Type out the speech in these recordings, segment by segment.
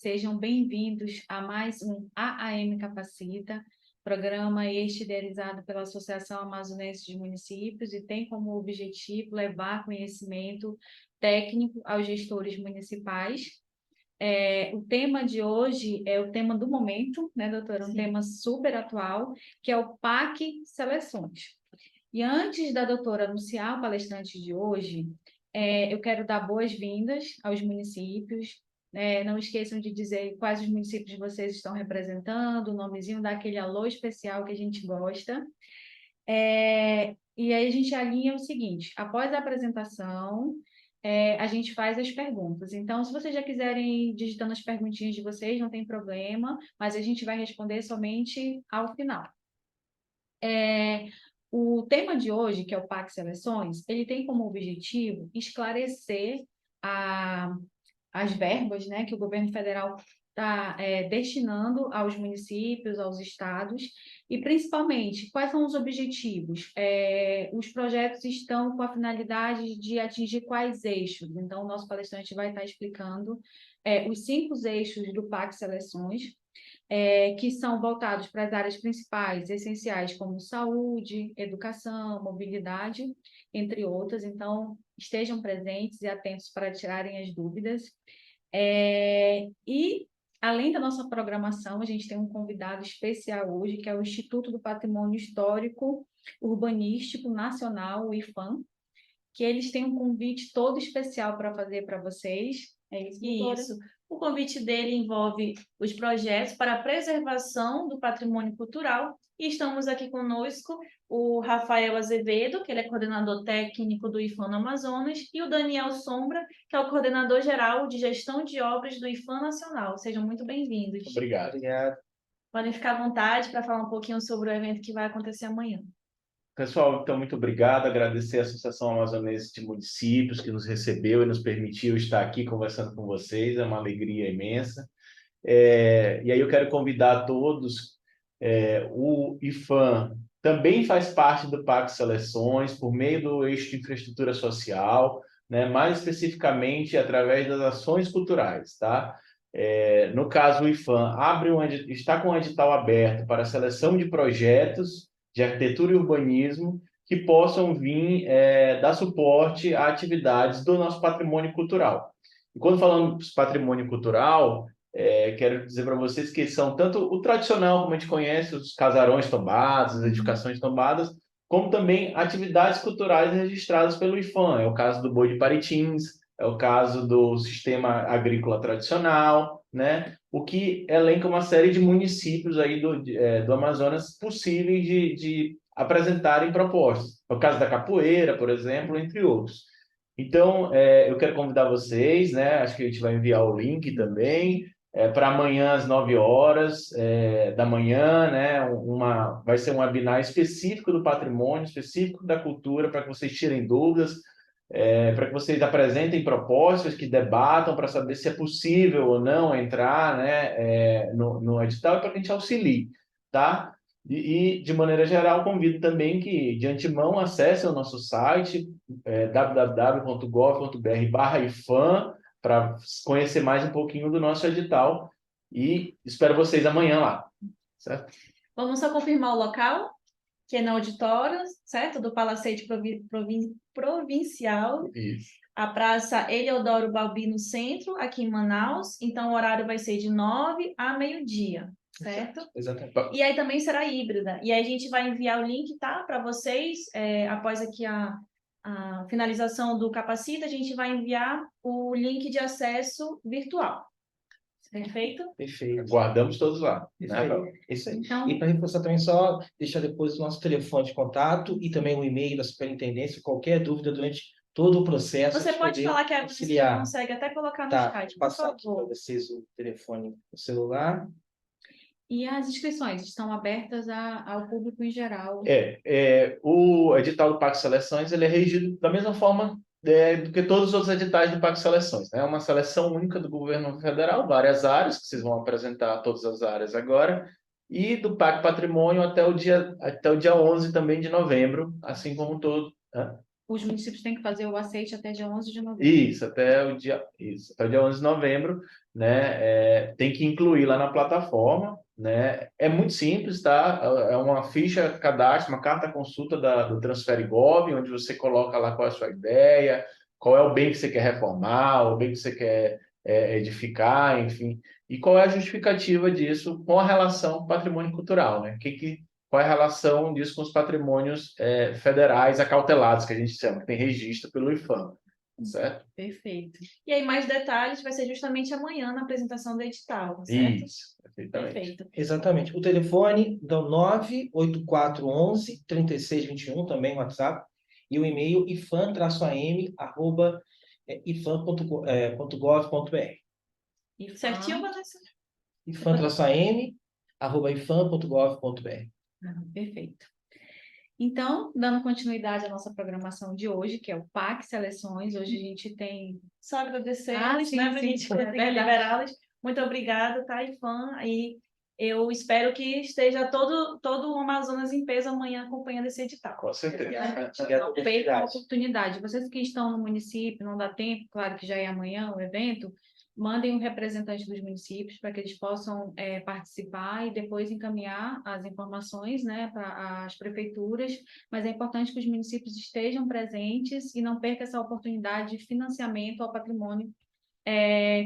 sejam bem-vindos a mais um AAM Capacita, programa este idealizado pela Associação Amazonense de Municípios e tem como objetivo levar conhecimento técnico aos gestores municipais. O tema de hoje é o tema do momento, né, doutora? Um tema super atual, que é o PAC Seleções. E antes da doutora anunciar o palestrante de hoje, eu quero dar boas-vindas aos municípios. Não esqueçam de dizer quais os municípios vocês estão representando, o nomezinho daquele alô especial que a gente gosta. E aí a gente alinha o seguinte: após a apresentação, a gente faz as perguntas. Então, se vocês já quiserem ir digitando as perguntinhas de vocês, não tem problema, mas a gente vai responder somente ao final. O tema de hoje, que é o PAC Seleções, ele tem como objetivo esclarecer as verbas, né, que o governo federal está destinando aos municípios, aos estados, e principalmente, quais são os objetivos? Os projetos estão com a finalidade de atingir quais eixos? Então, o nosso palestrante vai estar explicando os 5 eixos do PAC Seleções, que são voltados para as áreas principais, essenciais, como saúde, educação, mobilidade, entre outras. Então, estejam presentes e atentos para tirarem as dúvidas. E, além da nossa programação, a gente tem um convidado especial hoje, que é o Instituto do Patrimônio Histórico Urbanístico Nacional, o IPHAN, que eles têm um convite todo especial para fazer para vocês. É isso, doutora? Isso. O convite dele envolve os projetos para a preservação do patrimônio cultural. E estamos aqui conosco o Rafael Azevedo, que ele é coordenador técnico do IPHAN no Amazonas, e o Daniel Sombra, que é o coordenador geral de gestão de obras do IPHAN Nacional. Sejam muito bem-vindos. Obrigado. Podem ficar à vontade para falar um pouquinho sobre o evento que vai acontecer amanhã. Pessoal, então, muito obrigado. Agradecer à Associação Amazonense de Municípios, que nos recebeu e nos permitiu estar aqui conversando com vocês. É uma alegria imensa. E aí eu quero convidar a todos. O IPHAN também faz parte do PAC Seleções, por meio do eixo de infraestrutura social, né? Mais especificamente através das ações culturais, tá? No caso, o IPHAN está com um edital aberto para a seleção de projetos de arquitetura e urbanismo que possam vir dar suporte a atividades do nosso patrimônio cultural. E quando falamos de patrimônio cultural, quero dizer para vocês que são tanto o tradicional, como a gente conhece, os casarões tombados, as edificações tombadas, como também atividades culturais registradas pelo IPHAN. É o caso do Boi de Paritins, é o caso do sistema agrícola tradicional, né? O que elenca uma série de municípios aí do Amazonas possíveis de apresentarem propostas. É o caso da capoeira, por exemplo, entre outros. Então, eu quero convidar vocês, né? Acho que a gente vai enviar o link também, para amanhã às 9 horas da manhã, né? Vai ser um webinar específico do patrimônio, específico da cultura, para que vocês tirem dúvidas, para que vocês apresentem propostas, que debatam para saber se é possível ou não entrar, né, no edital, e para que a gente auxilie, tá? De maneira geral, convido também que, de antemão, acessem o nosso site, www.gov.br/IPHAN, para conhecer mais um pouquinho do nosso edital, e espero vocês amanhã lá, certo? Vamos só confirmar o local, que é na auditório, certo? Do Palacete Provincial. Isso. A Praça Eliodoro Balbi, no centro, aqui em Manaus. Então, o horário vai ser de 9 a meio-dia, certo? Exatamente. E aí também será híbrida. E aí a gente vai enviar o link, tá? Para vocês, após aqui a finalização do Capacita, a gente vai enviar o link de acesso virtual. Perfeito? Perfeito. Guardamos todos lá. Isso aí. Então, E para reforçar também, só deixar depois o nosso telefone de contato e também o e-mail da superintendência, qualquer dúvida durante todo o processo. você pode falar que a gente auxiliar. consegue até colocar no Tá, chat, por passar aqui para favor. vocês o telefone do celular. E as inscrições estão abertas ao público em geral? O edital do PAC Seleções, ele é regido da mesma forma do que todos os outros editais do PAC Seleções, né? É uma seleção única do governo federal, várias áreas, que vocês vão apresentar todas as áreas agora, e do PAC Patrimônio até o dia 11 também de novembro, assim como todo, né? os municípios têm que fazer o aceite até dia 11 de novembro. Isso, até o dia 11 de novembro, né? Tem que incluir lá na plataforma, né? É muito simples, tá? É uma ficha cadastro, uma carta consulta do Transfere Gov, onde você coloca lá qual é a sua ideia, qual é o bem que você quer reformar, o bem que você quer edificar, enfim, e qual é a justificativa disso com a relação patrimônio cultural, né? Qual é a relação disso com os patrimônios federais acautelados, que a gente chama, que tem registro pelo IFAM, certo? Perfeito. E aí, mais detalhes vai ser justamente amanhã na apresentação do edital, certo? Isso, perfeitamente. Perfeito. Exatamente. O telefone é o 98411-3621, também o WhatsApp, e o e-mail ifam-am@ifam.gov.br. E Certinho, Vanessa? ifam-am@ifam.gov.br. Perfeito. Então, dando continuidade à nossa programação de hoje, que é o PAC Seleções, hoje a gente tem... Só agradecê-los, sim, né, para a sim, gente é conseguir verdade. liberá-los. Muito obrigada, tá, Ifan? E eu espero que esteja todo o Amazonas em peso amanhã acompanhando esse edital. Com certeza. Não percam a oportunidade. Vocês que estão no município, não dá tempo, claro que já é amanhã o evento, mandem um representante dos municípios para que eles possam participar e depois encaminhar as informações, né, para as prefeituras, mas é importante que os municípios estejam presentes e não percam essa oportunidade de financiamento ao patrimônio,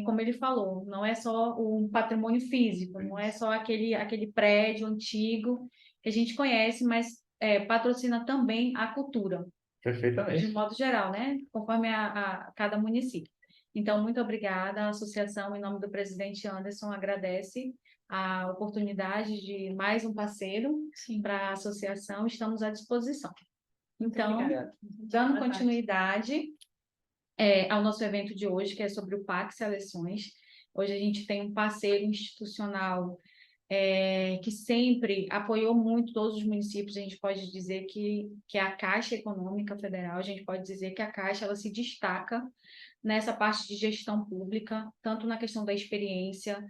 como ele falou, não é só um patrimônio físico, não é só aquele prédio antigo que a gente conhece, mas patrocina também a cultura, Perfeitamente. de modo geral, né? Conforme a cada município. Então, muito obrigada. A associação, em nome do presidente Anderson, agradece a oportunidade de mais um parceiro para a associação. Estamos à disposição. Então, dando continuidade ao nosso evento de hoje, que é sobre o PAC Seleções. Hoje a gente tem um parceiro institucional que sempre apoiou muito todos os municípios. A gente pode dizer que é a Caixa Econômica Federal. A gente pode dizer que a Caixa ela se destaca nessa parte de gestão pública, tanto na questão da experiência.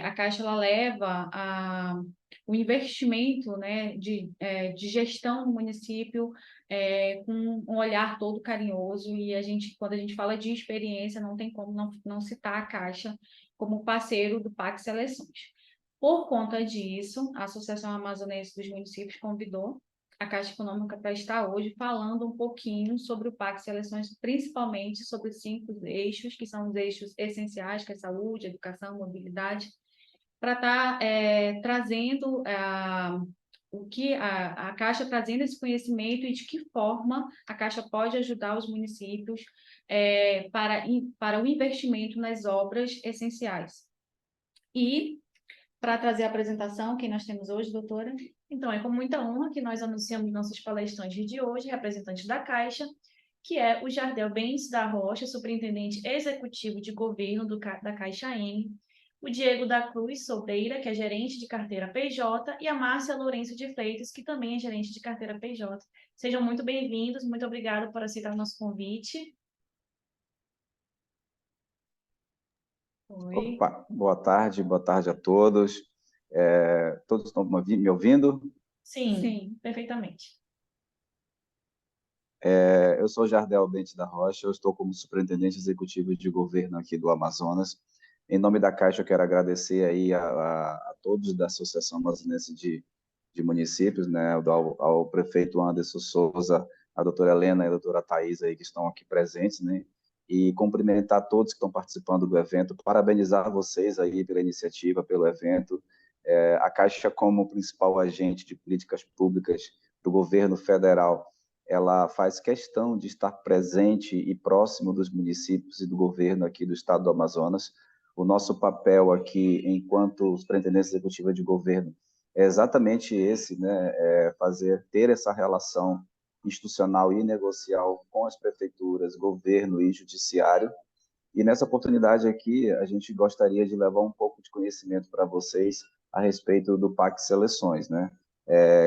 A Caixa ela leva o investimento, né, de gestão no município com um olhar todo carinhoso, e quando a gente fala de experiência, não tem como não citar a Caixa como parceiro do PAC Seleções. Por conta disso, a Associação Amazonense dos Municípios convidou a Caixa Econômica para estar hoje falando um pouquinho sobre o PAC Seleções, principalmente sobre os 5 eixos, que são os eixos essenciais, que é saúde, educação, mobilidade, para estar trazendo o que a Caixa trazendo esse conhecimento e de que forma a Caixa pode ajudar os municípios para o investimento nas obras essenciais. E, para trazer a apresentação, quem nós temos hoje, doutora? Então, é com muita honra que nós anunciamos nossos palestrantes de hoje, representantes da Caixa, que é o Jardel Bentes da Rocha, superintendente executivo de governo da Caixa M, o Diego da Cruz Sobreira, que é gerente de carteira PJ, e a Márcia Lourenço de Freitas, que também é gerente de carteira PJ. Sejam muito bem-vindos, muito obrigada por aceitar o nosso convite. Oi. Opa, boa tarde a todos. Todos estão me ouvindo? Sim, perfeitamente. Eu sou Jardel Bentes da Rocha, eu estou como superintendente executivo de governo aqui do Amazonas. Em nome da Caixa, eu quero agradecer aí a todos da Associação Amazonense de Municípios, né, ao prefeito Anderson Souza, a doutora Helena e a doutora Thais aí que estão aqui presentes, né, e cumprimentar todos que estão participando do evento, parabenizar vocês aí pela iniciativa, pelo evento. A Caixa, como principal agente de políticas públicas do governo federal, ela faz questão de estar presente e próximo dos municípios e do governo aqui do estado do Amazonas. O nosso papel aqui, enquanto superintendência executiva de governo, é exatamente esse, né? Ter essa relação institucional e negocial com as prefeituras, governo e judiciário. E nessa oportunidade aqui, a gente gostaria de levar um pouco de conhecimento para vocês a respeito do PAC Seleções, né?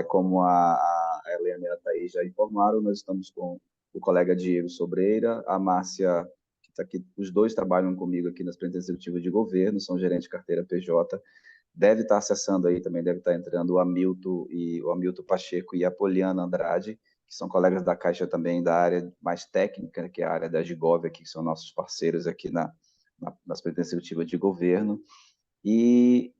Como a Helena e a Thaís já informaram, nós estamos com o colega Diego Sobreira, a Márcia, que está aqui, os dois trabalham comigo aqui nas presidências executivas de governo, são gerentes de carteira PJ, deve estar acessando aí também, deve estar entrando o Hamilton Pacheco e a Poliana Andrade, que são colegas da Caixa também da área mais técnica, que é a área da Gigov, que são nossos parceiros aqui na Superintendência Executiva de Governo. E,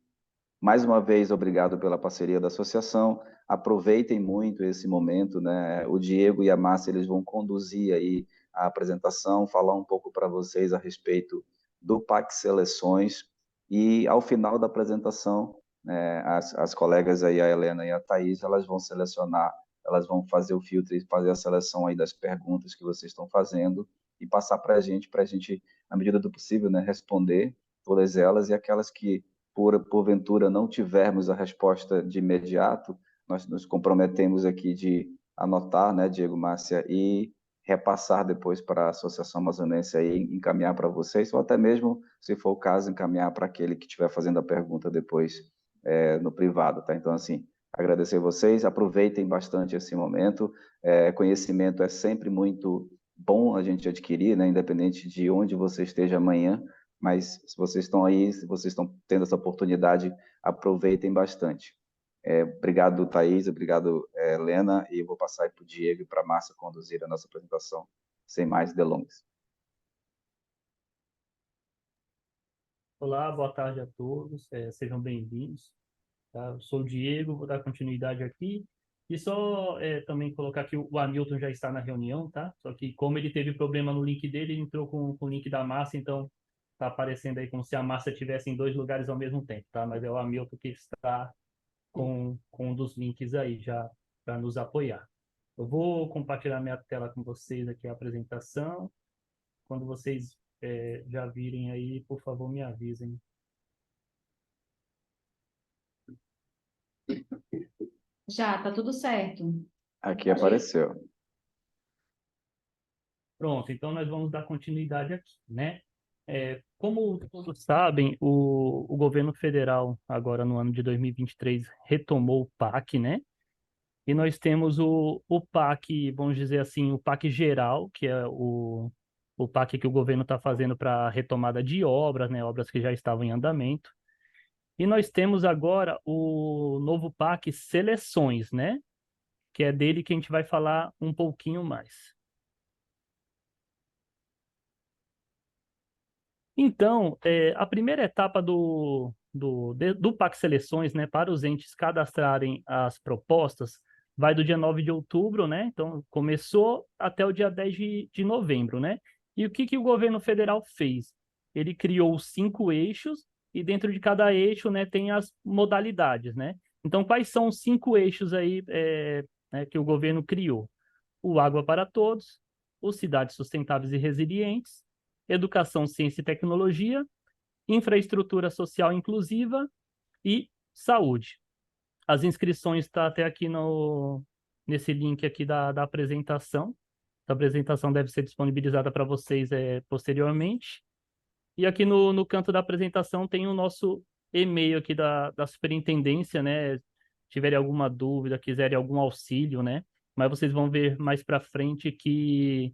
mais uma vez, obrigado pela parceria da associação. Aproveitem muito esse momento, né? O Diego e a Márcia, eles vão conduzir aí a apresentação, falar um pouco para vocês a respeito do PAC Seleções, e ao final da apresentação, né, as colegas aí, a Helena e a Thaís, elas vão selecionar, elas vão fazer o filtro e fazer a seleção aí das perguntas que vocês estão fazendo e passar para a gente, na medida do possível, né, responder todas elas, e aquelas que, porventura, não tivermos a resposta de imediato, nós nos comprometemos aqui de anotar, né, Diego, Márcia, e repassar depois para a Associação Amazonense aí, encaminhar para vocês, ou até mesmo, se for o caso, encaminhar para aquele que estiver fazendo a pergunta depois no privado, tá? Então, assim, agradecer vocês, aproveitem bastante esse momento, conhecimento é sempre muito bom a gente adquirir, né, independente de onde você esteja amanhã, mas se vocês estão aí, se vocês estão tendo essa oportunidade, aproveitem bastante. Obrigado, Thaís, obrigado, Helena, e eu vou passar para o Diego e para a Márcia conduzir a nossa apresentação, sem mais delongas. Olá, boa tarde a todos, sejam bem-vindos. Tá? Eu sou o Diego, vou dar continuidade aqui. E só também colocar que o Hamilton já está na reunião, tá? Só que como ele teve problema no link dele, ele entrou com o link da Márcia, então está aparecendo aí como se a Márcia estivesse em 2 lugares ao mesmo tempo, tá? Mas é o Hamilton que está com um dos links aí já para nos apoiar. Eu vou compartilhar minha tela com vocês aqui, a apresentação. Quando vocês já virem aí, por favor, me avisem. Já, tá tudo certo. Aqui apareceu. Pronto, então nós vamos dar continuidade aqui, né? Como todos sabem, o governo federal, agora no ano de 2023, retomou o PAC, né? E nós temos o PAC, vamos dizer assim, o PAC geral, que é o PAC que o governo está fazendo para a retomada de obras, né? Obras que já estavam em andamento. E nós temos agora o novo PAC Seleções, né? Que é dele que a gente vai falar um pouquinho mais. Então, a primeira etapa do PAC Seleções, né, para os entes cadastrarem as propostas, vai do dia 9 de outubro, né? Então, começou até o dia 10 de novembro, né? E o que o governo federal fez? Ele criou 5 eixos e dentro de cada eixo, né, tem as modalidades, né? Então, quais são os 5 eixos aí né, que o governo criou? O Água para Todos, os Cidades Sustentáveis e Resilientes, Educação, Ciência e Tecnologia, Infraestrutura Social Inclusiva e Saúde. As inscrições estão até aqui nesse link aqui da apresentação. A apresentação deve ser disponibilizada para vocês posteriormente. E aqui no canto da apresentação tem o nosso e-mail aqui da superintendência, né? Se tiverem alguma dúvida, quiserem algum auxílio, né? Mas vocês vão ver mais para frente que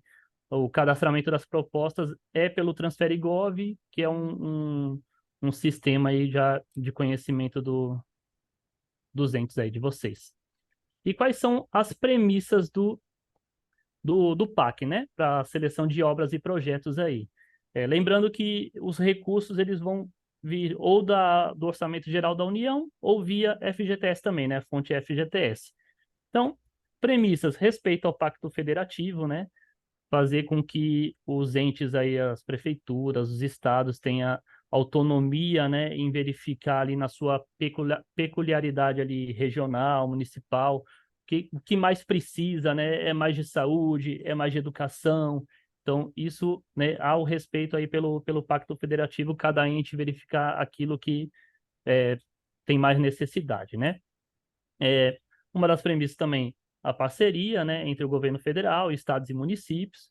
o cadastramento das propostas é pelo Transferigov, que é um sistema aí já de conhecimento dos entes aí de vocês. E quais são as premissas do PAC, né? Para a seleção de obras e projetos aí. Lembrando que os recursos eles vão vir ou do Orçamento Geral da União ou via FGTS também, né? Fonte FGTS. Então, premissas, respeito ao Pacto Federativo, né? Fazer com que os entes aí, as prefeituras, os estados tenham autonomia, né, em verificar ali na sua peculiaridade ali regional, municipal, o que mais precisa, né, é mais de saúde, é mais de educação. Então, isso, né, ao respeito aí pelo Pacto Federativo, cada ente verificar aquilo que tem mais necessidade, né? Uma das premissas também, a parceria, né, entre o governo federal, estados e municípios,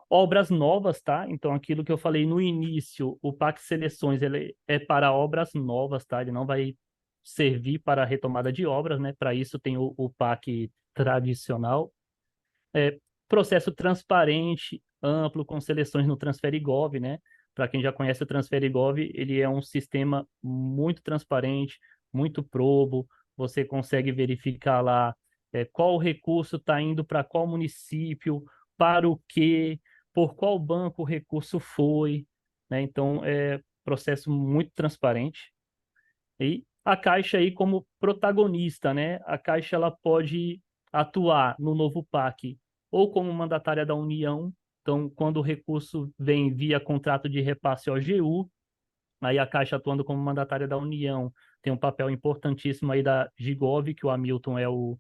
obras novas, tá? Então, aquilo que eu falei no início, o PAC Seleções, ele é para obras novas, tá? Ele não vai servir para a retomada de obras, né? Para isso tem o PAC tradicional. Processo transparente, amplo, com seleções no Transferigov, né? Para quem já conhece o Transferigov, ele é um sistema muito transparente, muito probo, você consegue verificar lá qual recurso está indo para qual município, para o quê, por qual banco o recurso foi, né? Então, é processo muito transparente. E a Caixa aí como protagonista, né? A Caixa ela pode atuar no novo PAC ou como mandatária da União. Então, quando o recurso vem via contrato de repasse OGU, aí a Caixa atuando como mandatária da União tem um papel importantíssimo aí da Gigov, que o Hamilton é o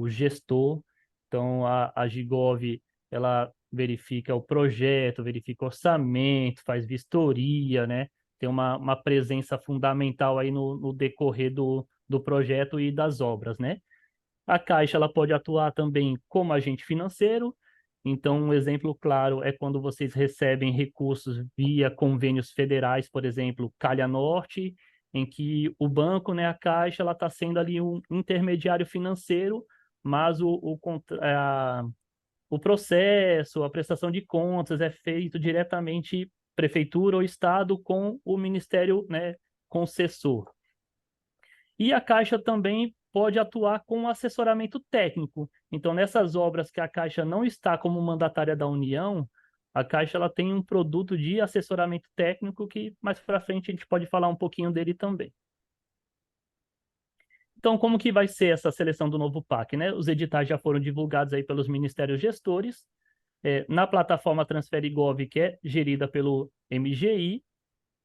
gestor. Então, a Gigov, ela verifica o projeto, verifica o orçamento, faz vistoria, né? Tem uma presença fundamental aí no decorrer do projeto e das obras, né? A Caixa ela pode atuar também como agente financeiro. Então, um exemplo claro é quando vocês recebem recursos via convênios federais, por exemplo, Calha Norte, em que o banco, né, a Caixa, ela está sendo ali um intermediário financeiro, mas o processo, a prestação de contas é feito diretamente prefeitura ou estado com o ministério, né, concessor. E a Caixa também pode atuar com assessoramento técnico. Então, nessas obras que a Caixa não está como mandatária da União, a Caixa ela tem um produto de assessoramento técnico que mais para frente a gente pode falar um pouquinho dele também. Então, como que vai ser essa seleção do novo PAC, né? Os editais já foram divulgados aí pelos ministérios gestores, na plataforma Transferigov, que é gerida pelo MGI,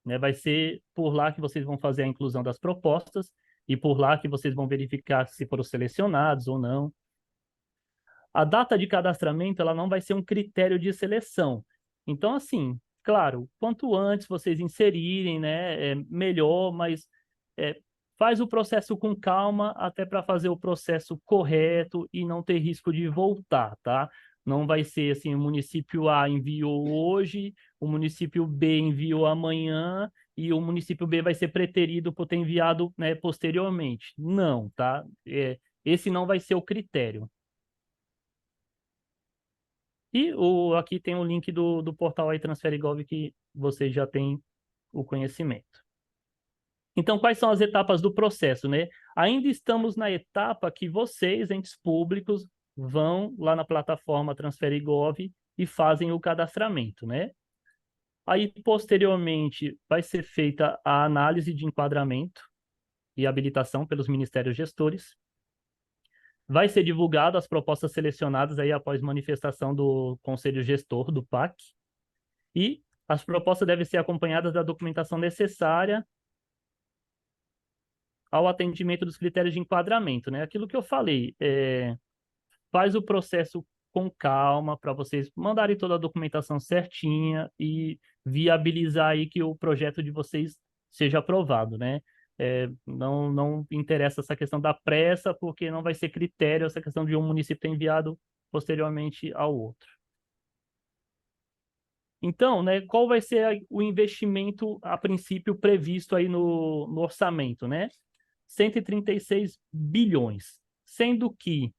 né? Vai ser por lá que vocês vão fazer a inclusão das propostas e por lá que vocês vão verificar se foram selecionados ou não. A data de cadastramento ela não vai ser um critério de seleção. Então, assim, claro, quanto antes vocês inserirem, né, melhor, mas faz o processo com calma até para fazer o processo correto e não ter risco de voltar, tá? Não vai ser assim, o município A enviou hoje, o município B enviou amanhã e o município B vai ser preterido por ter enviado, né, posteriormente. Não, tá? Esse não vai ser o critério. E aqui tem o link do portal aí Transferigov que vocês já têm o conhecimento. Então, quais são as etapas do processo, né? Ainda estamos na etapa que vocês, entes públicos, vão lá na plataforma Transferigov e fazem o cadastramento, né? Aí, posteriormente, vai ser feita a análise de enquadramento e habilitação pelos ministérios gestores. Vai ser divulgado as propostas selecionadas aí após manifestação do Conselho Gestor do PAC. E as propostas devem ser acompanhadas da documentação necessária ao atendimento dos critérios de enquadramento, né? Aquilo que eu falei, faz o processo com calma para vocês mandarem toda a documentação certinha e viabilizar aí que o projeto de vocês seja aprovado, né? Não interessa essa questão da pressa, porque não vai ser critério essa questão de um município ter enviado posteriormente ao outro. Então, né, qual vai ser o investimento, a princípio, previsto aí no orçamento, né? 136 bilhões, sendo que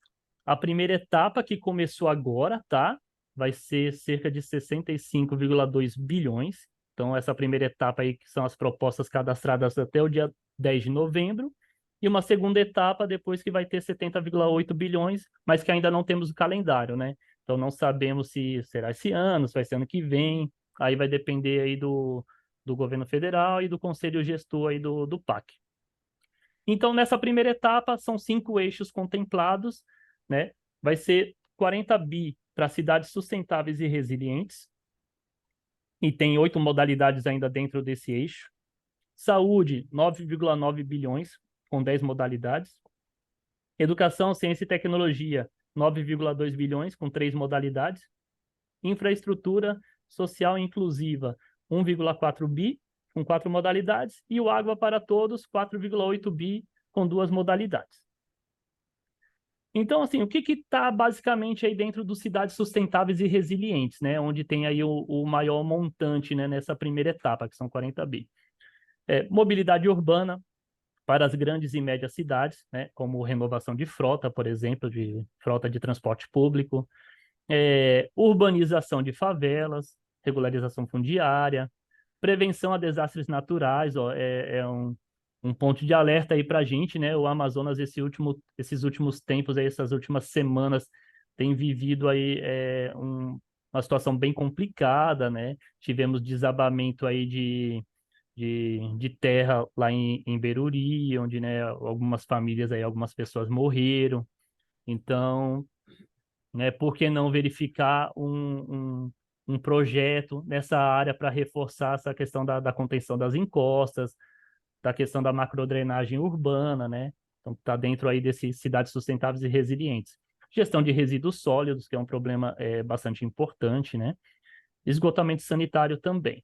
a primeira etapa, que começou agora, tá? Vai ser cerca de 65,2 bilhões. Então, essa primeira etapa aí, que são as propostas cadastradas até o dia 10 de novembro. E uma segunda etapa, depois que vai ter 70,8 bilhões, mas que ainda não temos o calendário, né? Então, não sabemos se será esse ano, se vai ser ano que vem. Aí vai depender aí do governo federal e do conselho gestor aí do PAC. Então, nessa primeira etapa, são 5 eixos contemplados, né? Vai ser 40 bi para cidades sustentáveis e resilientes, e tem 8 modalidades ainda dentro desse eixo. Saúde, 9,9 bilhões, com 10 modalidades. Educação, ciência e tecnologia, 9,2 bilhões, com 3 modalidades. Infraestrutura social e inclusiva, 1,4 bi, com 4 modalidades, e o Água para Todos, 4,8 bi, com 2 modalidades. Então, assim, o que está basicamente aí dentro dos cidades sustentáveis e resilientes, né? Onde tem aí o maior montante, né, nessa primeira etapa, que são 40 bi. Mobilidade urbana para as grandes e médias cidades, né? Como renovação de frota, por exemplo, de frota de transporte público, urbanização de favelas, regularização fundiária, prevenção a desastres naturais, ó, um um ponto de alerta aí para a gente, né? O Amazonas, esses últimos tempos, aí, essas últimas semanas, tem vivido aí uma situação bem complicada, né? Tivemos desabamento aí de terra lá em Beruri, onde, né, algumas famílias aí, algumas pessoas morreram. Então, né, por que não verificar um projeto nessa área para reforçar essa questão da contenção das encostas, da questão da macrodrenagem urbana, né? Então, está dentro aí desses cidades sustentáveis e resilientes. Gestão de resíduos sólidos, que é um problema bastante importante, né? Esgotamento sanitário também.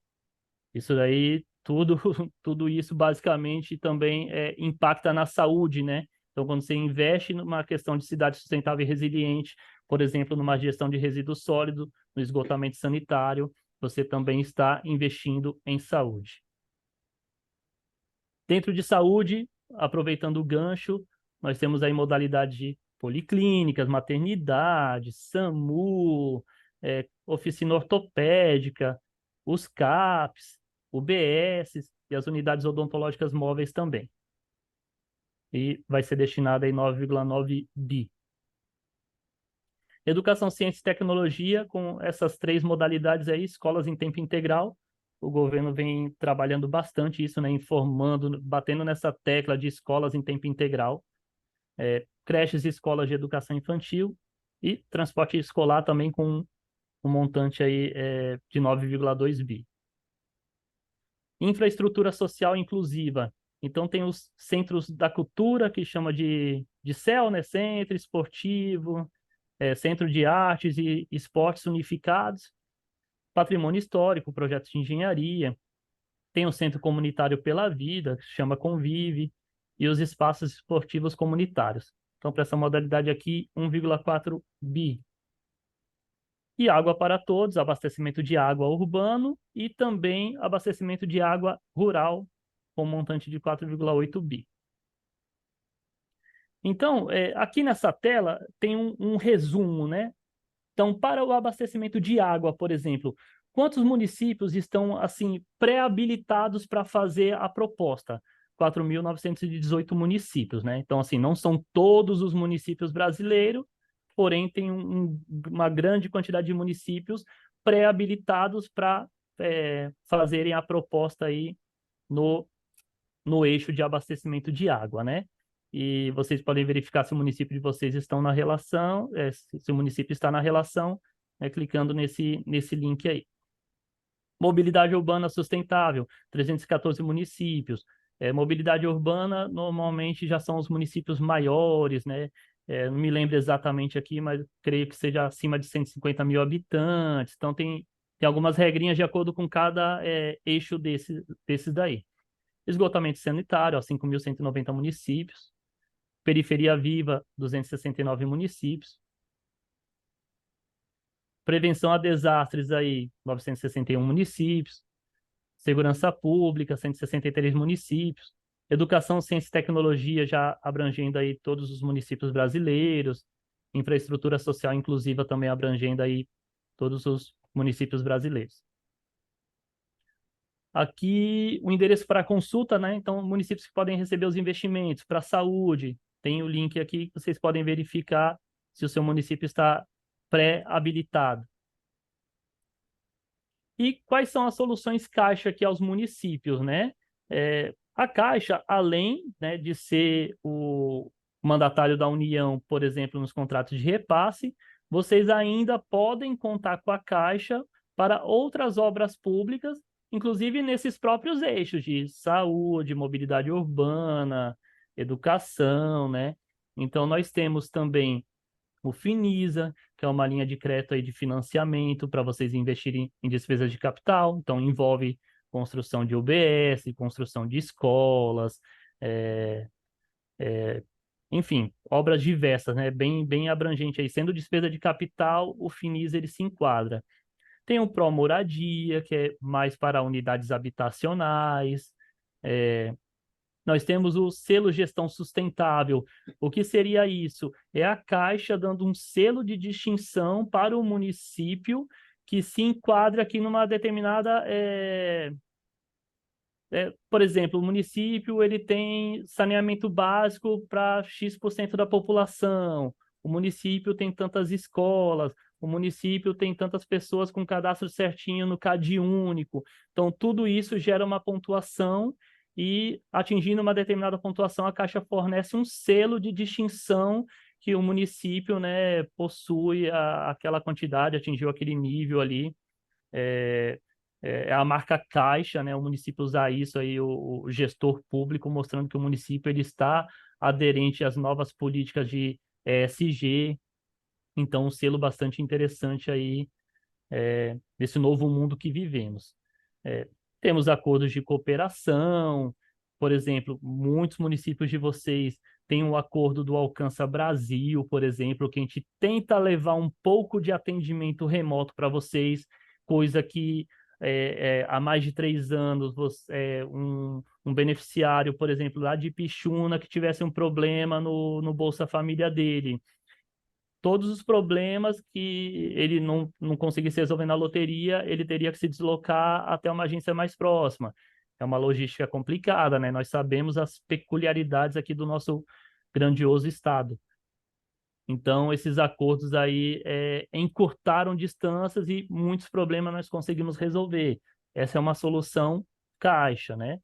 Isso daí, tudo isso basicamente também impacta na saúde, né? Então, quando você investe numa questão de cidade sustentável e resiliente, por exemplo, numa gestão de resíduos sólidos, no esgotamento sanitário, você também está investindo em saúde. Dentro de saúde, aproveitando o gancho, nós temos aí modalidade de policlínicas, maternidade, SAMU, oficina ortopédica, os CAPs, UBS e as unidades odontológicas móveis também. E vai ser destinado aí 9,9 bi. Educação, ciência e tecnologia, com essas 3 modalidades aí, escolas em tempo integral. O governo vem trabalhando bastante isso, né, informando, batendo nessa tecla de escolas em tempo integral, creches e escolas de educação infantil e transporte escolar também com um montante aí de 9,2 bi. Infraestrutura social inclusiva. Então, tem os centros da cultura, que chama de CEL, né? Centro Esportivo, Centro de Artes e Esportes Unificados, patrimônio histórico, projetos de engenharia, tem o Centro Comunitário Pela Vida, que se chama Convive, e os espaços esportivos comunitários. Então, para essa modalidade aqui, 1,4 bi. E água para todos, abastecimento de água urbano e também abastecimento de água rural, com montante de 4,8 bi. Então, aqui nessa tela tem um resumo, né? Então, para o abastecimento de água, por exemplo, quantos municípios estão assim pré-habilitados para fazer a proposta? 4.918 municípios, né? Então, assim, não são todos os municípios brasileiros, porém tem uma grande quantidade de municípios pré-habilitados para fazerem a proposta aí no eixo de abastecimento de água, né? E vocês podem verificar se o município de vocês estão na relação, se o município está na relação, clicando nesse link aí. Mobilidade urbana sustentável, 314 municípios. Mobilidade urbana, normalmente, já são os municípios maiores, né? Não me lembro exatamente aqui, mas creio que seja acima de 150 mil habitantes. Então, tem algumas regrinhas de acordo com cada eixo desses daí. Esgotamento sanitário, 5.190 municípios. Periferia Viva, 269 municípios. Prevenção a desastres, aí, 961 municípios. Segurança Pública, 163 municípios. Educação, Ciência e Tecnologia, já abrangendo aí todos os municípios brasileiros. Infraestrutura Social Inclusiva também abrangendo aí todos os municípios brasileiros. Aqui o endereço para consulta, né? Então, municípios que podem receber os investimentos para saúde. Tem o link aqui que vocês podem verificar se o seu município está pré-habilitado. E quais são as soluções Caixa aqui aos municípios, né? A Caixa, além, né, de ser o mandatário da União, por exemplo, nos contratos de repasse, vocês ainda podem contar com a Caixa para outras obras públicas, inclusive nesses próprios eixos de saúde, mobilidade urbana, educação, né? Então, nós temos também o Finisa, que é uma linha de crédito aí de financiamento para vocês investirem em despesas de capital. Então, envolve construção de UBS, construção de escolas, enfim, obras diversas, né? Bem abrangente aí. Sendo despesa de capital, o Finisa ele se enquadra. Tem o Pro Moradia, que é mais para unidades habitacionais. Nós temos o selo Gestão Sustentável. O que seria isso? É a Caixa dando um selo de distinção para o município que se enquadra aqui numa determinada por exemplo, o município ele tem saneamento básico para X% da população, o município tem tantas escolas, o município tem tantas pessoas com cadastro certinho no CAD único. Então, tudo isso gera uma pontuação e, atingindo uma determinada pontuação, a Caixa fornece um selo de distinção que o município, né, possui aquela quantidade, atingiu aquele nível ali. É a marca Caixa, né? O município usar isso aí, o gestor público, mostrando que o município ele está aderente às novas políticas de ESG. Então, um selo bastante interessante aí desse novo mundo que vivemos. Temos acordos de cooperação, por exemplo, muitos municípios de vocês têm o acordo do Alcança Brasil, por exemplo, que a gente tenta levar um pouco de atendimento remoto para vocês, coisa que há mais de 3 anos um beneficiário, por exemplo, lá de Pixuna, que tivesse um problema no Bolsa Família dele, todos os problemas que ele não conseguisse resolver na loteria, ele teria que se deslocar até uma agência mais próxima. É uma logística complicada, né? Nós sabemos as peculiaridades aqui do nosso grandioso estado. Então, esses acordos aí encurtaram distâncias e muitos problemas nós conseguimos resolver. Essa é uma solução Caixa, né?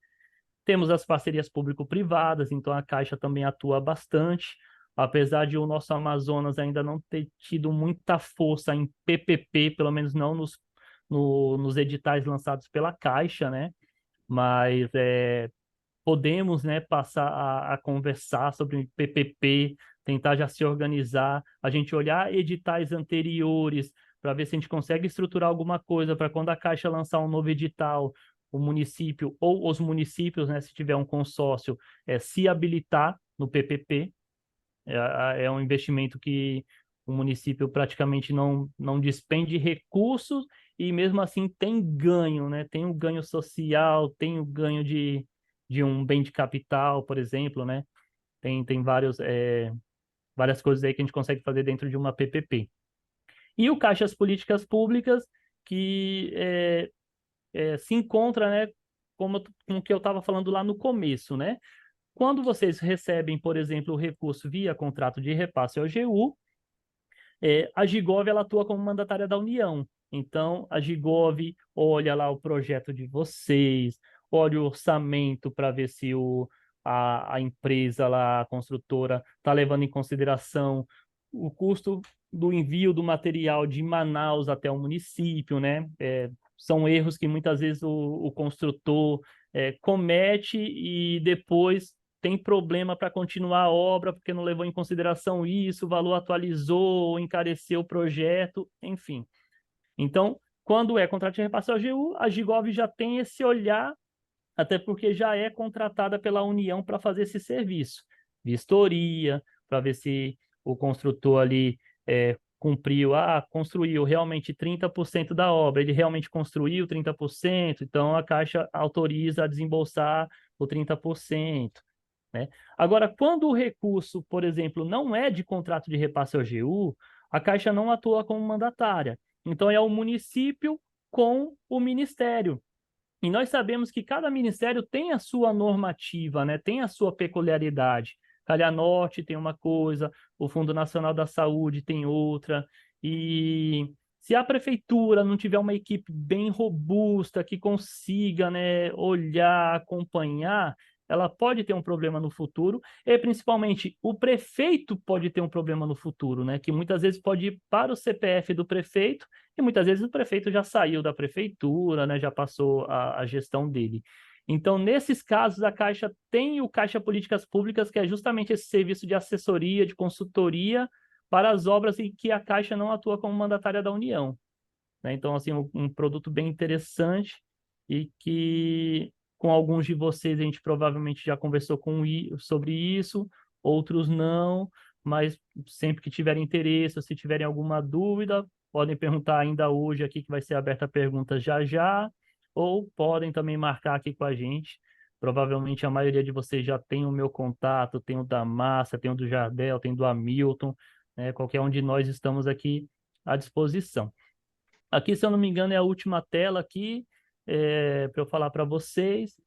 Temos as parcerias público-privadas, então a Caixa também atua bastante, apesar de o nosso Amazonas ainda não ter tido muita força em PPP, pelo menos não nos editais lançados pela Caixa, né? Mas podemos, né, passar a conversar sobre PPP, tentar já se organizar, a gente olhar editais anteriores para ver se a gente consegue estruturar alguma coisa para quando a Caixa lançar um novo edital, o município ou os municípios, né, se tiver um consórcio, se habilitar no PPP. É um investimento que o município praticamente não despende recursos e mesmo assim tem ganho, né? Tem o ganho social, tem o ganho de um bem de capital, por exemplo, né? Tem várias coisas aí que a gente consegue fazer dentro de uma PPP. E o Caixas Políticas Públicas, que se encontra, né, como o que eu estava falando lá no começo, né? Quando vocês recebem, por exemplo, o recurso via contrato de repasse ao AGU, a Gigov ela atua como mandatária da União. Então, a Gigov olha lá o projeto de vocês, olha o orçamento para ver se a empresa lá, a construtora, está levando em consideração o custo do envio do material de Manaus até o município, né? São erros que muitas vezes o construtor comete e depois tem problema para continuar a obra porque não levou em consideração isso, o valor atualizou, encareceu o projeto, enfim. Então, quando é contrato de repasse ao AGU, a Gigov já tem esse olhar, até porque já é contratada pela União para fazer esse serviço. Vistoria, para ver se o construtor ali construiu realmente 30% da obra, ele realmente construiu 30%, então a Caixa autoriza a desembolsar o 30%. Né? Agora, quando o recurso, por exemplo, não é de contrato de repasse ao AGU, a Caixa não atua como mandatária. Então, é o município com o Ministério. E nós sabemos que cada ministério tem a sua normativa, né? Tem a sua peculiaridade. Calha Norte tem uma coisa, o Fundo Nacional da Saúde tem outra. E se a prefeitura não tiver uma equipe bem robusta que consiga, né, olhar, acompanhar, ela pode ter um problema no futuro, e principalmente o prefeito pode ter um problema no futuro, né? Que muitas vezes pode ir para o CPF do prefeito, e muitas vezes o prefeito já saiu da prefeitura, né? Já passou a gestão dele. Então, nesses casos, a Caixa tem o Caixa Políticas Públicas, que é justamente esse serviço de assessoria, de consultoria para as obras em que a Caixa não atua como mandatária da União. Né? Então, assim, um produto bem interessante e que com alguns de vocês a gente provavelmente já conversou sobre isso, outros não, mas sempre que tiverem interesse ou se tiverem alguma dúvida, podem perguntar ainda hoje aqui, que vai ser aberta a perguntas já já, ou podem também marcar aqui com a gente. Provavelmente a maioria de vocês já tem o meu contato, tem o da Márcia, tem o do Jardel, tem o do Hamilton, né? Qualquer um de nós estamos aqui à disposição. Aqui, se eu não me engano, é a última tela aqui, para eu falar para vocês.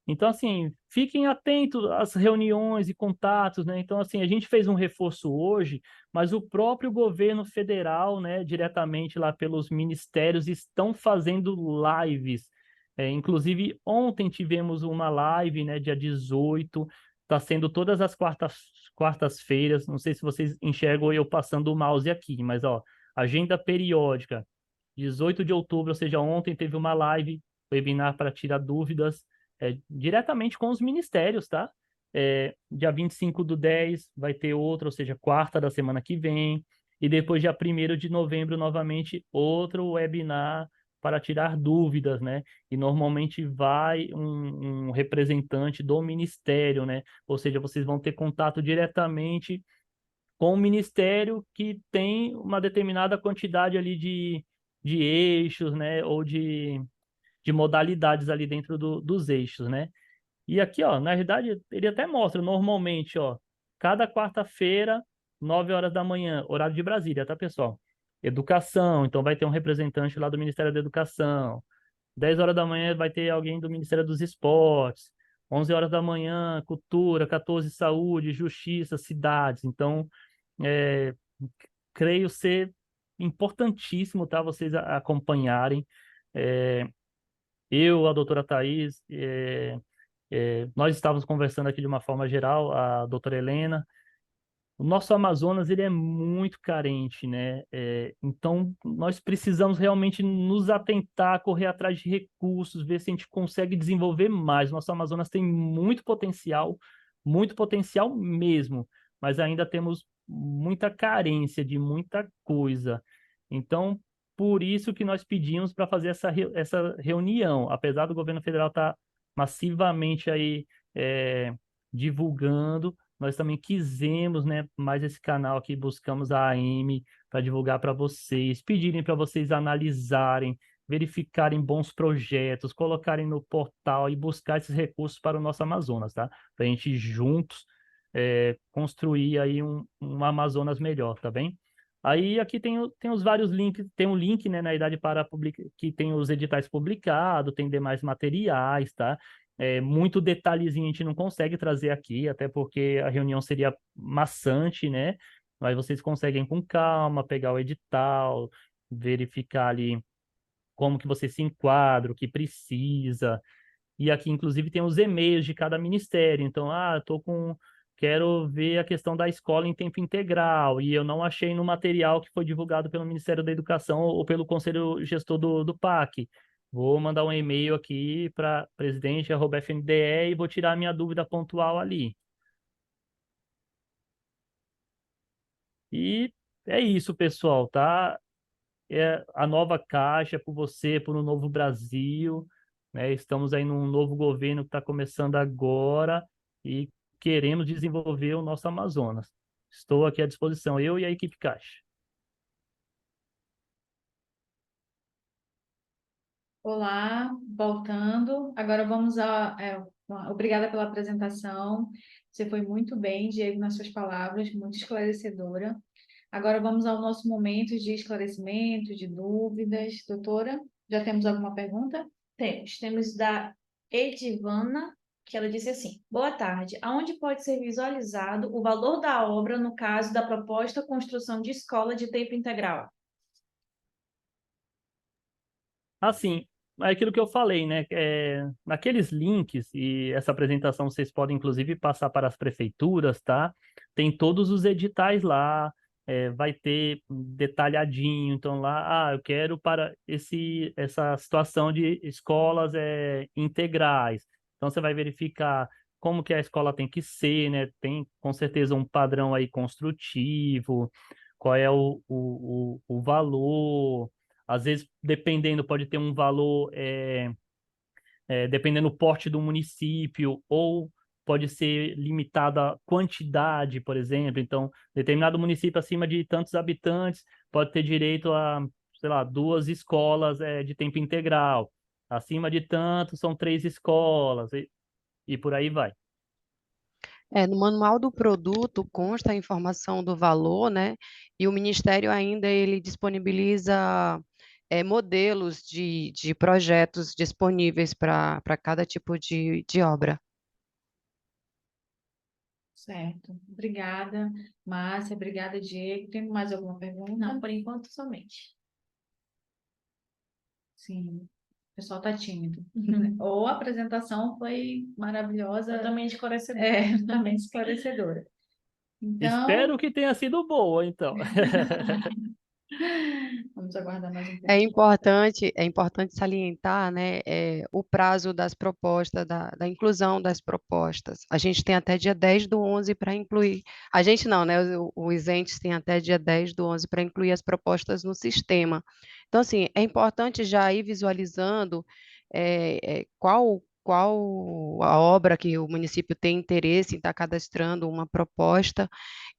Então, assim, fiquem atentos às reuniões e contatos, né? Então, assim, a gente fez um reforço hoje, mas o próprio governo federal, né, diretamente lá pelos ministérios, estão fazendo lives. Inclusive, ontem tivemos uma live, né, dia 18, está sendo todas as quartas-feiras. Não sei se vocês enxergam eu passando o mouse aqui, mas, ó, agenda periódica, 18 de outubro, ou seja, ontem teve uma live, webinar para tirar dúvidas diretamente com os ministérios, tá? Dia 25/10 vai ter outro, ou seja, quarta da semana que vem, e depois dia 1º de novembro, novamente, outro webinar para tirar dúvidas, né? E normalmente vai um representante do ministério, né? Ou seja, vocês vão ter contato diretamente com o ministério que tem uma determinada quantidade ali de eixos, né? Ou de modalidades ali dentro dos eixos, né? E aqui, ó, na verdade, ele até mostra normalmente, ó, cada quarta-feira, 9 horas da manhã, horário de Brasília, tá, pessoal? Educação, então vai ter um representante lá do Ministério da Educação. 10 horas da manhã vai ter alguém do Ministério dos Esportes. 11 horas da manhã, Cultura. 14, Saúde, Justiça, Cidades. Então, é, creio ser importantíssimo, tá, vocês acompanharem. É, a doutora Thais, nós estávamos conversando aqui de uma forma geral, a doutora Helena. O nosso Amazonas, ele é muito carente, né? Então, nós precisamos realmente nos atentar, correr atrás de recursos, ver se a gente consegue desenvolver mais. Nosso Amazonas tem muito potencial mesmo, mas ainda temos muita carência de muita coisa. Então, por isso que nós pedimos para fazer essa reunião. Apesar do governo federal estar massivamente aí divulgando, nós também quisemos, né, mais esse canal aqui, buscamos a AM para divulgar para vocês, pedirem para vocês analisarem, verificarem bons projetos, colocarem no portal e buscar esses recursos para o nosso Amazonas, tá? Para a gente juntos construir aí um Amazonas melhor, tá bem? Aí aqui tem os vários links, tem um link, né, na idade para que tem os editais publicados, tem demais materiais, tá? Muito detalhezinho a gente não consegue trazer aqui, até porque a reunião seria maçante, né? Mas vocês conseguem com calma pegar o edital, verificar ali como que você se enquadra, o que precisa. E aqui, inclusive, tem os e-mails de cada ministério. Então, quero ver a questão da escola em tempo integral, e eu não achei no material que foi divulgado pelo Ministério da Educação ou pelo Conselho Gestor do PAC. Vou mandar um e-mail aqui para presidente@fnde e vou tirar a minha dúvida pontual ali. E é isso, pessoal, tá? A nova Caixa por você, por um novo Brasil, né? Estamos aí num novo governo que está começando agora e queremos desenvolver o nosso Amazonas. Estou aqui à disposição, eu e a equipe Caixa. Olá, voltando. Agora vamos obrigada pela apresentação. Você foi muito bem, Diego, nas suas palavras, muito esclarecedora. Agora vamos ao nosso momento de esclarecimento, de dúvidas. Doutora, já temos alguma pergunta? Temos da Edivana, que ela disse assim: boa tarde, aonde pode ser visualizado o valor da obra no caso da proposta construção de escola de tempo integral? Assim, é aquilo que eu falei, né? Naqueles links, e essa apresentação vocês podem inclusive passar para as prefeituras, tá? Tem todos os editais lá, vai ter detalhadinho, então lá, eu quero para essa situação de escolas integrais. Então você vai verificar como que a escola tem que ser, né? Tem com certeza um padrão aí construtivo, qual é o valor. Às vezes, dependendo, pode ter um valor, dependendo do porte do município, ou pode ser limitada a quantidade, por exemplo. Então, determinado município acima de tantos habitantes pode ter direito a, sei lá, 2 escolas de tempo integral. Acima de tanto, são 3 escolas, e por aí vai. No manual do produto consta a informação do valor, né? E o Ministério ainda ele disponibiliza modelos de projetos disponíveis para cada tipo de obra. Certo. Obrigada, Márcia. Obrigada, Diego. Tem mais alguma pergunta? Não, por enquanto, somente. Sim. O pessoal está tímido. Ou a apresentação foi maravilhosa, Totalmente esclarecedor. totalmente esclarecedora. Então, Espero que tenha sido boa, então. vamos aguardar mais um É pouquinho. importante salientar, né, o prazo das propostas, da inclusão das propostas. A gente tem até dia 10/11 para incluir. A gente não, né? Os entes têm até dia 10/11 para incluir as propostas no sistema. Então, assim, é importante já ir visualizando qual a obra que o município tem interesse em estar cadastrando uma proposta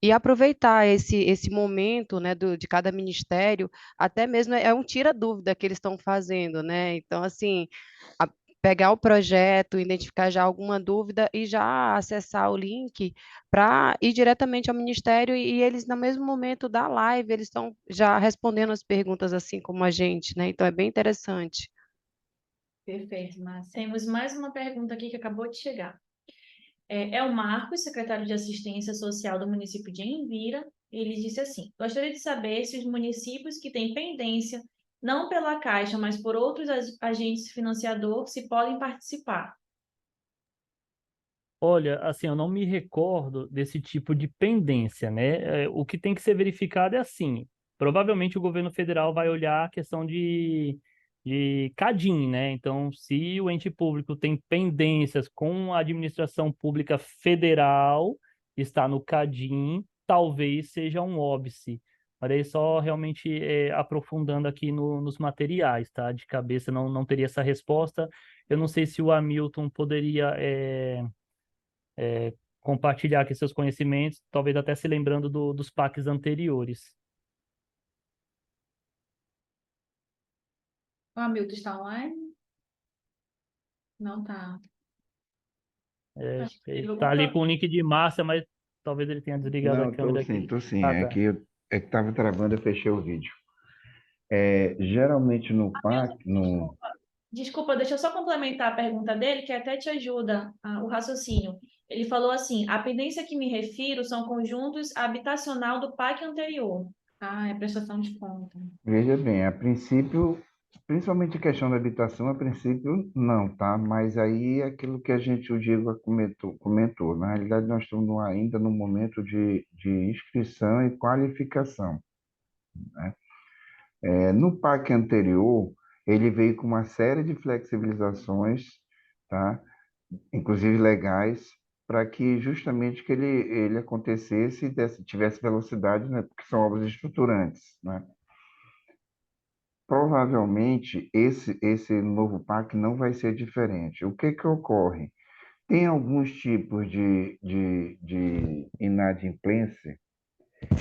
e aproveitar esse momento, né, de cada ministério, até mesmo é um tira-dúvida que eles estão fazendo, né? Então, assim, a- pegar o projeto, identificar já alguma dúvida e já acessar o link para ir diretamente ao ministério e eles, no mesmo momento da live, eles estão já respondendo as perguntas assim como a gente, né? Então, é bem interessante. Perfeito, Márcia. Temos mais uma pergunta aqui que acabou de chegar. É o Marcos, secretário de Assistência Social do município de Envira. Ele disse assim: gostaria de saber se os municípios que têm pendência, não pela Caixa, mas por outros agentes financiadores, se podem participar. Olha, assim, eu não me recordo desse tipo de pendência, né? O que tem que ser verificado é assim, provavelmente o governo federal vai olhar a questão de CADIM, né? Então, se o ente público tem pendências com a administração pública federal, está no CADIM, talvez seja um óbice. Mas aí só realmente aprofundando aqui nos materiais, tá? De cabeça não teria essa resposta. Eu não sei se o Hamilton poderia compartilhar aqui seus conhecimentos, talvez até se lembrando dos PACs anteriores. O Hamilton está online? Não está. Acho que teve Ele algum está ali com problema. o link de Márcia, mas talvez ele tenha desligado a Não, câmera aqui. tô sim. Ah, É tá. que é que estava travando, eu fechei o vídeo. Geralmente no PAC, no... Desculpa, deixa eu só complementar a pergunta dele, que até te ajuda o raciocínio. Ele falou assim: a pendência que me refiro são conjuntos habitacional do PAC anterior. Ah, é prestação de conta. Veja bem, a princípio, principalmente a questão da habitação, a princípio não, tá? Mas aí é aquilo que o Diego comentou. Na realidade, nós estamos ainda no momento de inscrição e qualificação, né? No PAC anterior, ele veio com uma série de flexibilizações, tá? Inclusive legais, para que justamente ele acontecesse e tivesse velocidade, né? Porque são obras estruturantes, né? Provavelmente esse novo PAC não vai ser diferente. O que que ocorre? Tem alguns tipos de inadimplência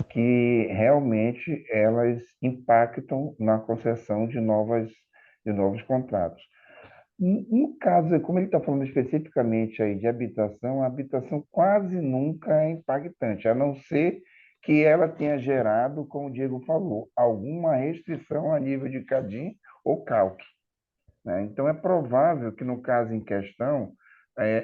que realmente elas impactam na concessão de novos contratos. No caso, como ele está falando especificamente aí de habitação, a habitação quase nunca é impactante, a não ser que ela tenha gerado, como o Diego falou, alguma restrição a nível de CADIM ou CALC, né? Então, é provável que, no caso em questão,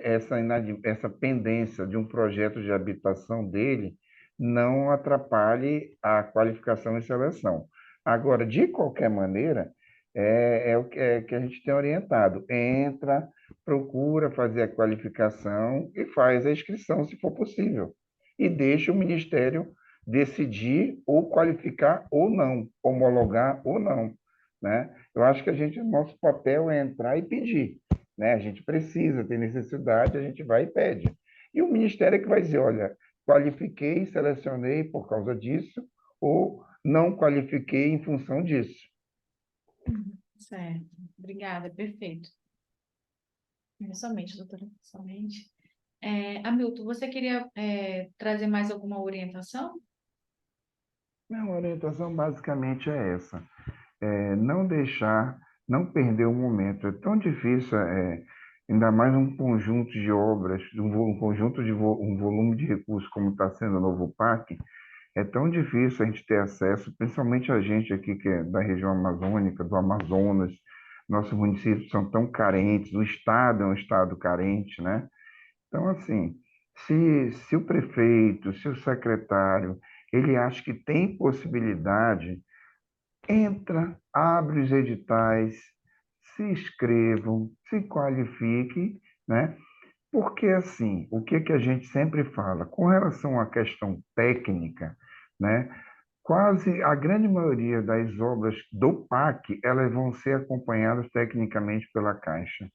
essa pendência de um projeto de habitação dele não atrapalhe a qualificação e seleção. Agora, de qualquer maneira, é o que a gente tem orientado. Entra, procura fazer a qualificação e faz a inscrição, se for possível. E deixa o Ministério decidir ou qualificar ou não, homologar ou não, né? Eu acho que nosso papel é entrar e pedir, né? A gente precisa, tem necessidade, a gente vai e pede. E o Ministério é que vai dizer, olha, qualifiquei, selecionei por causa disso, ou não qualifiquei em função disso. Certo. Obrigada, perfeito. Somente, doutora, somente. Hamilton, você queria trazer mais alguma orientação? A orientação basicamente é essa. Não deixar, não perder o momento. É tão difícil, ainda mais um conjunto de obras, um volume de recursos como está sendo o novo PAC, É tão difícil a gente ter acesso, principalmente a gente aqui que é da região amazônica, do Amazonas. Nossos municípios são tão carentes, o estado é um estado carente, né? Então, assim, se o prefeito, se o secretário, ele acha que tem possibilidade, entra, abre os editais, se inscrevam, se qualifiquem, né? Porque, assim, o que que a gente sempre fala? Com relação à questão técnica, né? Quase a grande maioria das obras do PAC, elas vão ser acompanhadas tecnicamente pela Caixa.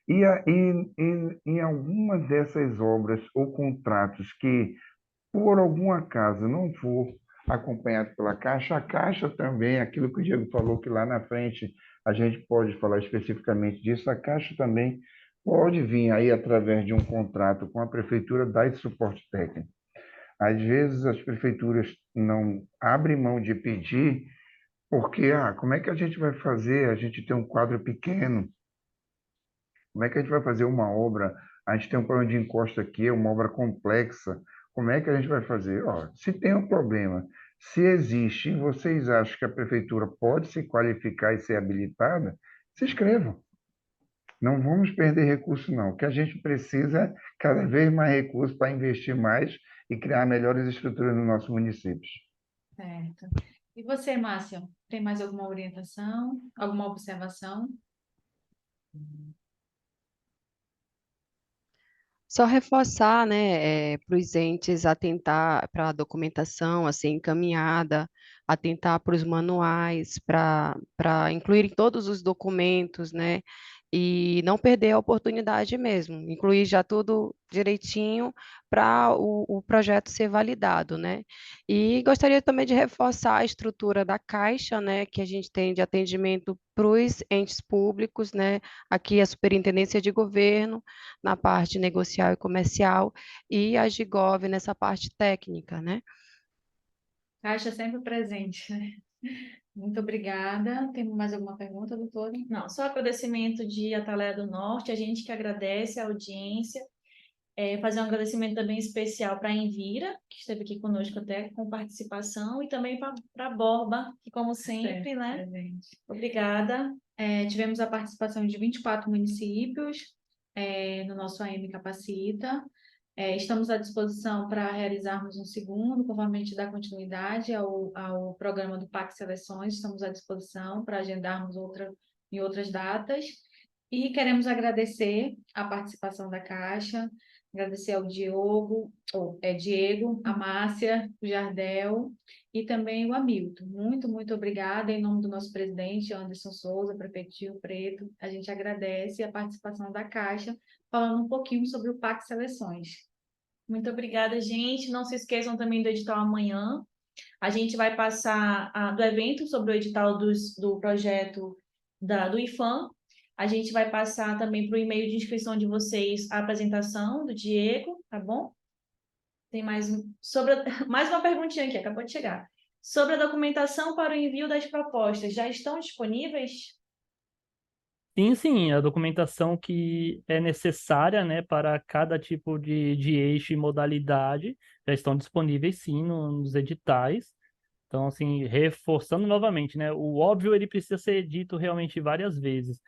Em algumas dessas obras ou contratos que, por algum acaso, não for acompanhado pela Caixa, a Caixa também, aquilo que o Diego falou, que lá na frente a gente pode falar especificamente disso, a Caixa também pode vir aí através de um contrato com a Prefeitura dar esse suporte técnico. Às vezes as prefeituras não abrem mão de pedir, porque, como é que a gente vai fazer? A gente tem um quadro pequeno, como é que a gente vai fazer uma obra? A gente tem um problema de encosta aqui, é uma obra complexa. Como é que a gente vai fazer? Ó, se tem um problema, se existe e vocês acham que a prefeitura pode se qualificar e ser habilitada, se inscrevam. Não vamos perder recurso, não. O que a gente precisa é cada vez mais recursos para investir mais e criar melhores estruturas nos nossos municípios. Certo. E você, Márcia, tem mais alguma orientação, alguma observação? Só reforçar, né, para os entes atentar para a documentação a ser encaminhada, atentar para os manuais, para incluir todos os documentos, né, e não perder a oportunidade mesmo, incluir já tudo direitinho para o projeto ser validado, né. E gostaria também de reforçar a estrutura da Caixa, né, que a gente tem de atendimento para os entes públicos, né, aqui a Superintendência de Governo, na parte negocial e comercial, e a Gigov nessa parte técnica, né? Caixa sempre presente, né? Muito obrigada. Tem mais alguma pergunta, doutora? Não, só agradecimento de Atalaia do Norte, a gente que agradece a audiência, fazer um agradecimento também especial para a Envira, que esteve aqui conosco até com participação, e também para a Borba, que como sempre, né? Presente. Obrigada. Tivemos a participação de 24 municípios no nosso AM Capacita. Estamos à disposição para realizarmos um segundo, conforme a gente dá continuidade ao programa do PAC Seleções. Estamos à disposição para agendarmos em outras datas. E queremos agradecer a participação da Caixa, agradecer ao Diego, a Márcia, o Jardel e também o Hamilton. Muito, muito obrigada. Em nome do nosso presidente, Anderson Souza, prefeito de Rio Preto, a gente agradece a participação da Caixa, falando um pouquinho sobre o PAC Seleções. Muito obrigada, gente. Não se esqueçam também do edital amanhã. A gente vai passar do evento sobre o edital do projeto do IFAM. A gente vai passar também para o e-mail de inscrição de vocês a apresentação do Diego, tá bom? Tem mais mais uma perguntinha aqui, acabou de chegar. Sobre a documentação para o envio das propostas, já estão disponíveis? Sim, a documentação que é necessária, né, para cada tipo de eixo e modalidade já estão disponíveis, sim, nos editais. Então, assim, reforçando novamente, né, o óbvio ele precisa ser dito realmente várias vezes.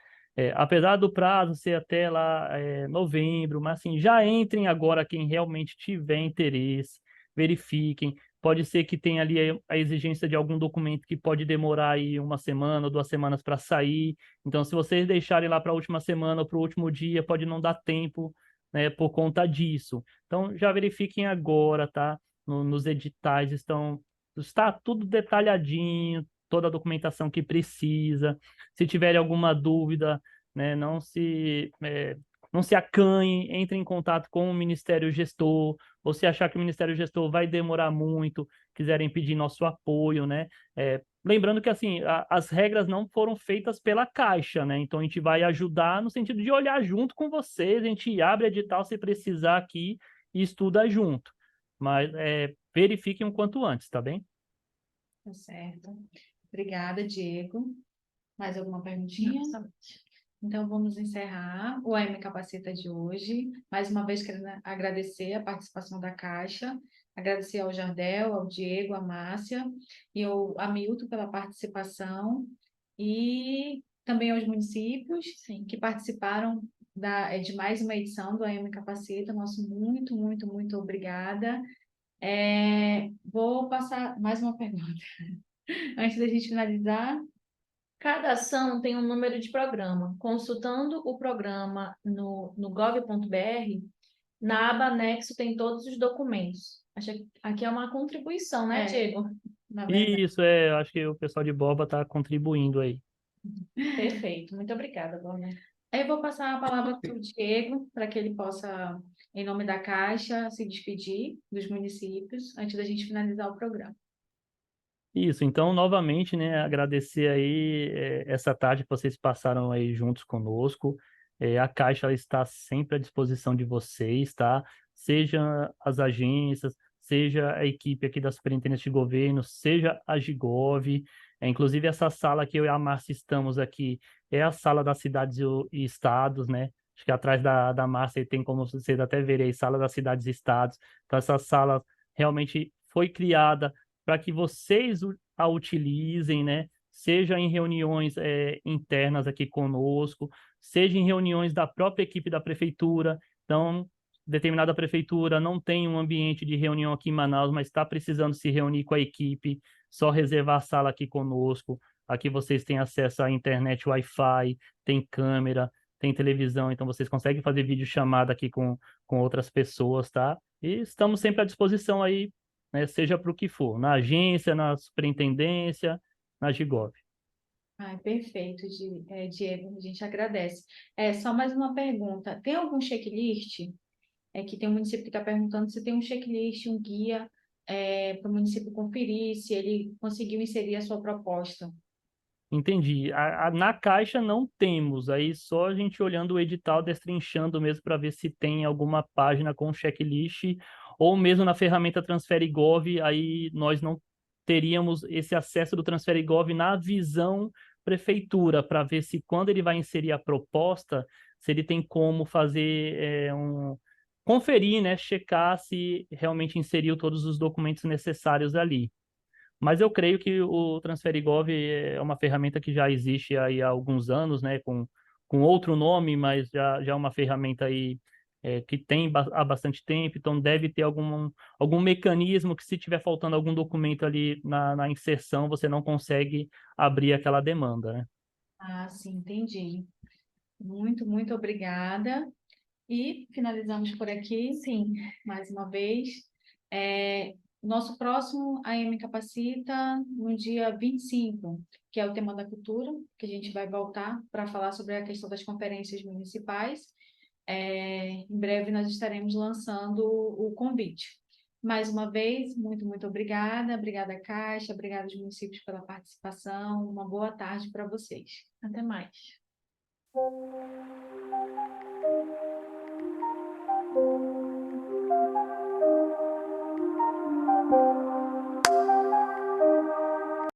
Apesar do prazo ser até lá novembro, mas assim, já entrem agora quem realmente tiver interesse, verifiquem. Pode ser que tenha ali a exigência de algum documento que pode demorar aí uma semana ou 2 semanas para sair. Então, se vocês deixarem lá para a última semana ou para o último dia, pode não dar tempo, né, por conta disso. Então, já verifiquem agora, tá? Nos editais está tudo detalhadinho, toda a documentação que precisa. Se tiverem alguma dúvida, né, não se acanhem, entre em contato com o Ministério Gestor, ou se achar que o Ministério Gestor vai demorar muito, quiserem pedir nosso apoio, né? Lembrando que, assim, as regras não foram feitas pela Caixa, né? Então, a gente vai ajudar no sentido de olhar junto com vocês, a gente abre edital se precisar aqui e estuda junto. Mas verifiquem o quanto antes, tá bem? Tá certo. Obrigada, Diego. Mais alguma perguntinha? Não, Então, vamos encerrar o AM Capacita de hoje. Mais uma vez, querendo agradecer a participação da Caixa, Agradecer ao Jardel, ao Diego, à Márcia e ao Hamilton pela participação e também aos municípios que participaram de mais uma edição do AM Capacita. Nosso muito, muito, muito obrigada. Vou passar mais uma pergunta. Antes da gente finalizar. Cada ação tem um número de programa. Consultando o programa no gov.br, na aba anexo tem todos os documentos. Acho que aqui é uma contribuição, né, Diego? Na verdade. Isso, acho que o pessoal de Borba está contribuindo aí. Perfeito. Muito obrigada, Borba. Eu vou passar a palavra para o Diego, para que ele possa, em nome da Caixa, se despedir dos municípios, antes da gente finalizar o programa. Isso, então, novamente, né, agradecer aí essa tarde que vocês passaram aí juntos conosco. A Caixa ela está sempre à disposição de vocês, tá? Seja as agências, seja a equipe aqui da Superintendência de Governo, seja a Gigov. Inclusive, essa sala que eu e a Márcia estamos aqui é a sala das cidades e estados, né? Acho que atrás da Márcia tem como vocês até verem aí, sala das cidades e estados. Então, essa sala realmente foi criada para que vocês a utilizem, né? Seja em reuniões internas aqui conosco, seja em reuniões da própria equipe da prefeitura. Então, determinada prefeitura não tem um ambiente de reunião aqui em Manaus, mas está precisando se reunir com a equipe, só reservar a sala aqui conosco. Aqui vocês têm acesso à internet Wi-Fi, tem câmera, tem televisão, então vocês conseguem fazer videochamada aqui com outras pessoas, tá? E estamos sempre à disposição aí, né, seja para o que for, na agência, na superintendência, na Gigov. Perfeito, Diego, a gente agradece. Só mais uma pergunta. Tem algum checklist? Que tem um município que está perguntando se tem um checklist, um guia para o município conferir se ele conseguiu inserir a sua proposta. Entendi. Na Caixa não temos, aí só a gente olhando o edital, destrinchando mesmo para ver se tem alguma página com checklist, ou mesmo na ferramenta Transfere Gov, aí nós não teríamos esse acesso do Transfere Gov na visão prefeitura, para ver se quando ele vai inserir a proposta, se ele tem como fazer conferir, né, checar se realmente inseriu todos os documentos necessários ali. Mas eu creio que o TransfereGov é uma ferramenta que já existe aí há alguns anos, né, com outro nome, mas já é uma ferramenta aí que tem há bastante tempo, então deve ter algum mecanismo que, se tiver faltando algum documento ali na inserção, você não consegue abrir aquela demanda, né? Sim, entendi. Muito, muito obrigada. E finalizamos por aqui, sim, mais uma vez. Nosso próximo AM Capacita no dia 25, que é o tema da cultura, que a gente vai voltar para falar sobre a questão das conferências municipais. Em breve nós estaremos lançando o convite. Mais uma vez, muito, muito obrigada. Obrigada, Caixa. Obrigada aos municípios pela participação. Uma boa tarde para vocês. Até mais.